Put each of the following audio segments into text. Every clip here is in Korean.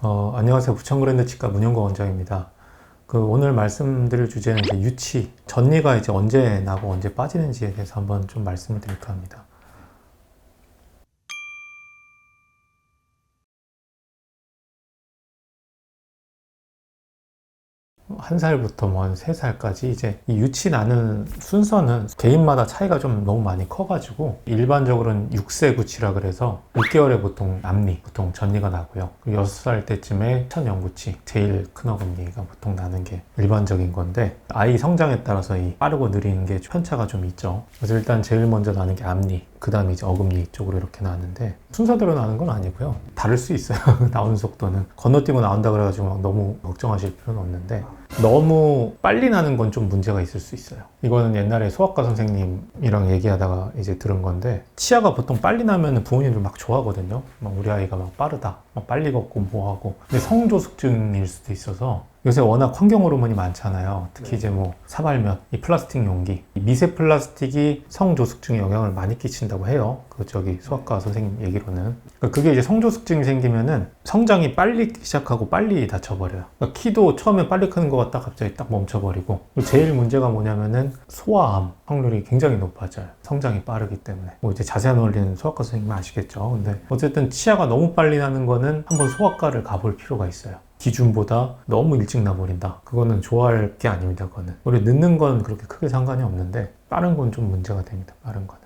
안녕하세요. 부천그랜드 치과 문영거 원장입니다. 오늘 말씀드릴 주제는 이제 유치, 전니가 이제 언제 나고 언제 빠지는지에 대해서 한번 좀 말씀을 드릴까 합니다. 한 살부터 뭐 한 3살까지 이제 이 유치 나는 순서는 개인마다 차이가 좀 너무 많이 커가지고 일반적으로는 6세 구치라 그래서 6개월에 보통 남니, 보통 전니가 나고요. 6살 때쯤에 첫 영구치, 제일 큰 어금니가 보통 나는 게 일반적인 건데 아이 성장에 따라서 이 빠르고 느리는 게 편차가 좀 있죠. 그래서 일단 제일 먼저 나는 게 앞니, 그 다음에 이제 어금니 쪽으로 이렇게 나는데 순서대로 나는 건 아니고요. 다를 수 있어요. 나오는 속도는. 건너뛰고 나온다 그래가지고 막 너무 걱정하실 필요는 없는데 너무 빨리 나는 건 좀 문제가 있을 수 있어요. 이거는 옛날에 소아과 선생님이랑 얘기하다가 이제 들은 건데 치아가 보통 빨리 나면 부모님들 막 좋아하거든요. 막 우리 아이가 막 빠르다, 막 빨리 걷고 뭐하고. 근데 성조숙증일 수도 있어서 요새 워낙 환경 호르몬이 많잖아요. 특히 이제 뭐 사발면, 이 플라스틱 용기, 이 미세 플라스틱이 성조숙증에 영향을 많이 끼친다고 해요. 소아과 선생님 얘기로는. 그게 이제 성조숙증이 생기면은 성장이 빨리 시작하고 빨리 다쳐버려요. 키도 처음에 빨리 크는 것 같다 갑자기 딱 멈춰버리고. 제일 문제가 뭐냐면은 소아암 확률이 굉장히 높아져요. 성장이 빠르기 때문에. 뭐 이제 자세한 원리는 소아과 선생님은 아시겠죠. 근데 어쨌든 치아가 너무 빨리 나는 거는 한번 소아과를 가볼 필요가 있어요. 기준보다 너무 일찍 나버린다. 그거는 좋아할 게 아닙니다. 그거는. 우리 늦는 건 그렇게 크게 상관이 없는데 빠른 건 좀 문제가 됩니다. 빠른 거는.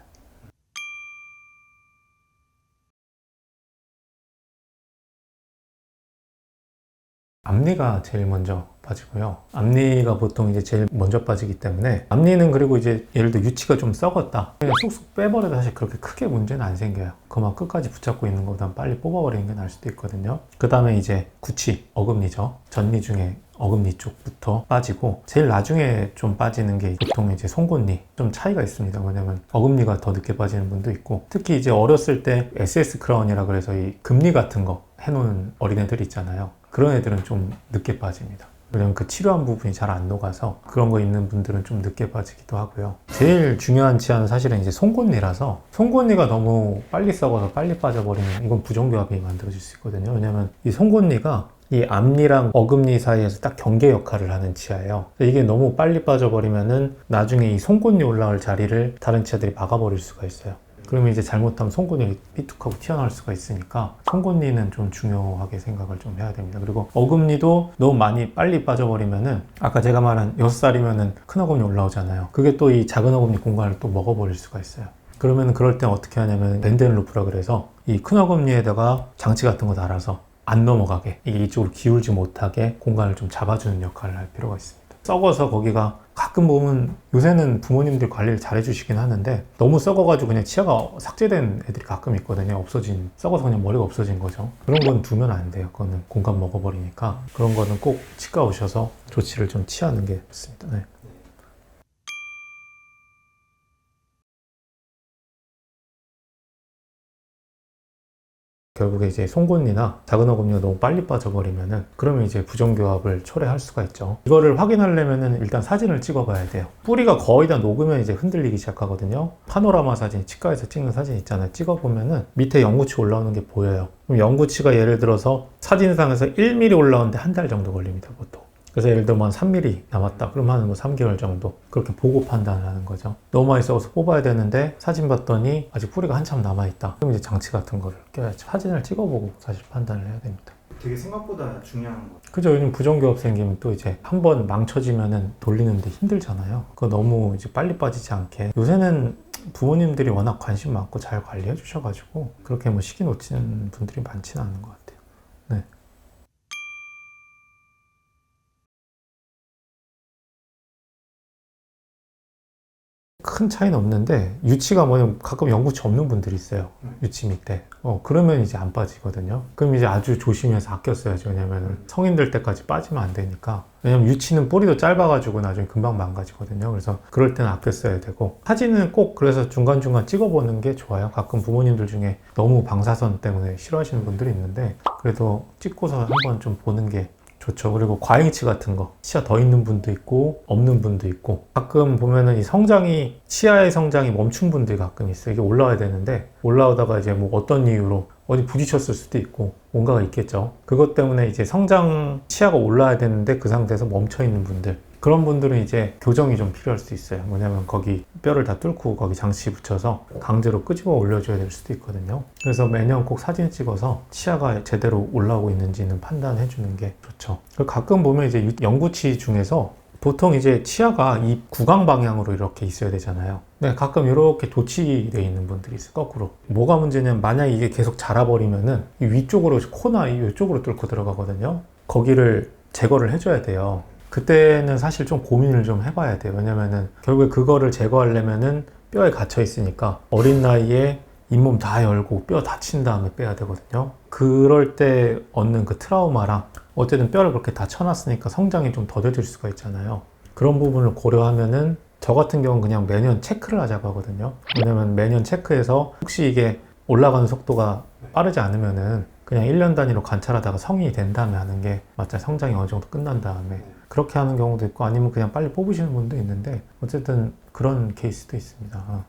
앞니가 제일 먼저 빠지고요. 앞니가 보통 이제 제일 먼저 빠지기 때문에 앞니는 그리고 이제 예를 들어 유치가 좀 썩었다. 그냥 쑥쑥 빼버려도 사실 그렇게 크게 문제는 안 생겨요. 그만 끝까지 붙잡고 있는 것보다 빨리 뽑아버리는 게 나을 수도 있거든요. 그 다음에 이제 구치, 어금니죠. 전니 중에 어금니 쪽부터 빠지고 제일 나중에 좀 빠지는 게 보통 이제 송곳니 좀 차이가 있습니다. 왜냐면 어금니가 더 늦게 빠지는 분도 있고 특히 이제 어렸을 때 SS 크라운이라 그래서 이 금니 같은 거 해놓은 어린애들 있잖아요. 그런 애들은 좀 늦게 빠집니다. 왜냐면 그 치료한 부분이 잘 안 녹아서 그런 거 있는 분들은 좀 늦게 빠지기도 하고요. 제일 중요한 치아는 사실은 이제 송곳니라서 송곳니가 너무 빨리 썩어서 빨리 빠져버리면 이건 부정교합이 만들어질 수 있거든요. 왜냐면 이 송곳니가 이 앞니랑 어금니 사이에서 딱 경계 역할을 하는 치아예요. 이게 너무 빨리 빠져버리면은 나중에 이 송곳니 올라올 자리를 다른 치아들이 막아버릴 수가 있어요. 그러면 이제 잘못하면 송곳니가 삐툭하고 튀어나올 수가 있으니까 송곳니는 좀 중요하게 생각을 좀 해야 됩니다. 그리고 어금니도 너무 많이 빨리 빠져버리면은 아까 제가 말한 6살이면은 큰 어금니 올라오잖아요. 그게 또 이 작은 어금니 공간을 또 먹어버릴 수가 있어요. 그러면 그럴 땐 어떻게 하냐면 밴드앤루프라 그래서 이 큰 어금니에다가 장치 같은 거 달아서 안 넘어가게 이게 이쪽으로 기울지 못하게 공간을 좀 잡아주는 역할을 할 필요가 있습니다. 썩어서 거기가 가끔 보면 요새는 부모님들 관리를 잘 해주시긴 하는데 너무 썩어가지고 그냥 치아가 삭제된 애들이 가끔 있거든요. 썩어서 그냥 머리가 없어진 거죠. 그런 건 두면 안 돼요. 그거는 공간 먹어버리니까 그런 거는 꼭 치과 오셔서 조치를 좀 취하는 게 좋습니다. 네. 결국에 이제 송곳니나 작은 어금니가 너무 빨리 빠져버리면은 그러면 이제 부정교합을 초래할 수가 있죠. 이거를 확인하려면은 일단 사진을 찍어봐야 돼요. 뿌리가 거의 다 녹으면 이제 흔들리기 시작하거든요. 파노라마 사진, 치과에서 찍는 사진 있잖아요. 찍어보면은 밑에 영구치 올라오는 게 보여요. 그럼 영구치가 예를 들어서 사진상에서 1mm 올라오는데 한 달 정도 걸립니다, 보통. 그래서 예를 들면 한 3mm 남았다. 그럼 한 뭐 3개월 정도 그렇게 보고 판단을 하는 거죠. 너무 많이 썩어서 뽑아야 되는데 사진 봤더니 아직 뿌리가 한참 남아있다. 그럼 이제 장치 같은 거를 껴야죠. 사진을 찍어보고 사실 판단을 해야 됩니다. 되게 생각보다 중요한 거. 그죠. 요즘 부정교합 생기면 또 이제 한번 망쳐지면은 돌리는데 힘들잖아요. 그거 너무 이제 빨리 빠지지 않게. 요새는 부모님들이 워낙 관심 많고 잘 관리해 주셔가지고 그렇게 뭐 시기 놓치는 분들이 많지는 않은 것 같아요. 네. 큰 차이는 없는데 유치가 뭐냐면 가끔 영구치 없는 분들이 있어요. 유치 밑에. 그러면 이제 안 빠지거든요. 그럼 이제 아주 조심해서 아껴 써야죠. 왜냐면 성인들 때까지 빠지면 안 되니까. 왜냐면 유치는 뿌리도 짧아가지고 나중에 금방 망가지거든요. 그래서 그럴 때는 아껴 써야 되고 사진은 꼭 그래서 중간중간 찍어보는 게 좋아요. 가끔 부모님들 중에 너무 방사선 때문에 싫어하시는 분들이 있는데 그래도 찍고서 한번 좀 보는 게 좋죠. 그리고 과잉치 같은 거 치아 더 있는 분도 있고 없는 분도 있고 가끔 보면은 치아의 성장이 멈춘 분들이 가끔 있어요. 이게 올라와야 되는데 올라오다가 이제 뭐 어떤 이유로 어디 부딪혔을 수도 있고 뭔가가 있겠죠. 그것 때문에 이제 성장 치아가 올라야 되는데 그 상태에서 멈춰 있는 분들, 그런 분들은 이제 교정이 좀 필요할 수 있어요. 뭐냐면 거기 뼈를 다 뚫고 거기 장치 붙여서 강제로 끄집어 올려줘야 될 수도 있거든요. 그래서 매년 꼭 사진 찍어서 치아가 제대로 올라오고 있는지는 판단해 주는 게 좋죠. 가끔 보면 이제 영구치 중에서 보통 이제 치아가 이 구강 방향으로 이렇게 있어야 되잖아요. 근데 가끔 이렇게 도치되어 있는 분들이 있어요. 거꾸로. 뭐가 문제냐면 만약 이게 계속 자라버리면은 이 위쪽으로 코나 이쪽으로 뚫고 들어가거든요. 거기를 제거를 해줘야 돼요. 그때는 사실 좀 고민을 좀 해봐야 돼요. 왜냐면은 결국에 그거를 제거하려면은 뼈에 갇혀 있으니까 어린 나이에 잇몸 다 열고 뼈 다친 다음에 빼야 되거든요. 그럴 때 얻는 그 트라우마랑 어쨌든 뼈를 그렇게 다 쳐놨으니까 성장이 좀 더뎌질 수가 있잖아요. 그런 부분을 고려하면은 저 같은 경우는 그냥 매년 체크를 하자고 하거든요. 왜냐면 매년 체크해서 혹시 이게 올라가는 속도가 빠르지 않으면은 그냥 1년 단위로 관찰하다가 성인이 된 다음에 하는 게 맞죠. 성장이 어느 정도 끝난 다음에 그렇게 하는 경우도 있고 아니면 그냥 빨리 뽑으시는 분도 있는데 어쨌든 그런 케이스도 있습니다.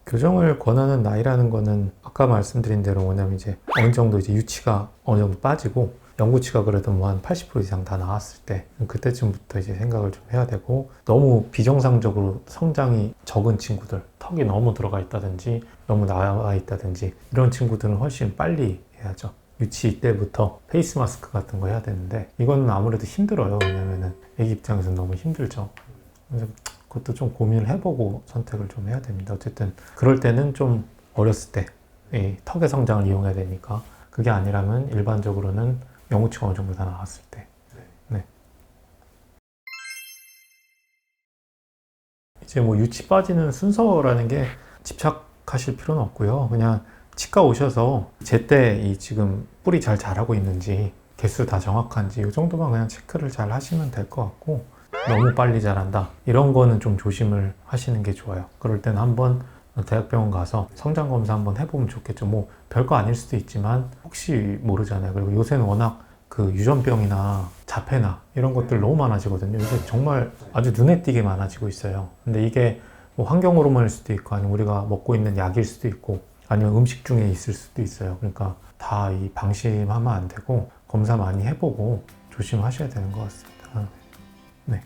교정을 권하는 나이라는 거는 아까 말씀드린 대로 뭐냐면 이제 어느 정도 이제 유치가 어느 정도 빠지고 영구치가 그래도 뭐 한 80% 이상 다 나왔을 때 그때쯤부터 이제 생각을 좀 해야 되고, 너무 비정상적으로 성장이 적은 친구들, 턱이 너무 들어가 있다든지 너무 나와 있다든지 이런 친구들은 훨씬 빨리 해야죠. 유치 때부터 페이스 마스크 같은 거 해야 되는데 이거는 아무래도 힘들어요. 왜냐면은 애기 입장에서는 너무 힘들죠. 그래서 그것도 좀 고민을 해보고 선택을 좀 해야 됩니다. 어쨌든 그럴 때는 좀 어렸을 때 이 턱의 성장을 이용해야 되니까, 그게 아니라면 일반적으로는 영구치가 어느 정도 다 나왔을 때. 네. 이제 뭐 유치 빠지는 순서라는 게 집착하실 필요는 없고요. 그냥 치과 오셔서 제때 이 지금 뿌리 잘 자라고 있는지 개수 다 정확한지 이 정도만 그냥 체크를 잘 하시면 될 것 같고, 너무 빨리 자란다 이런 거는 좀 조심을 하시는 게 좋아요. 그럴 때는 한번 대학병원 가서 성장 검사 한번 해보면 좋겠죠. 뭐 별거 아닐 수도 있지만 혹시 모르잖아요. 그리고 요새는 워낙 그 유전병이나 자폐나 이런 것들 너무 많아지거든요. 요새 정말 아주 눈에 띄게 많아지고 있어요. 근데 이게 뭐 환경 호르몬일 수도 있고 아니면 우리가 먹고 있는 약일 수도 있고 아니면 음식 중에 있을 수도 있어요. 그러니까 다 이 방심하면 안 되고 검사 많이 해보고 조심하셔야 되는 것 같습니다. 네.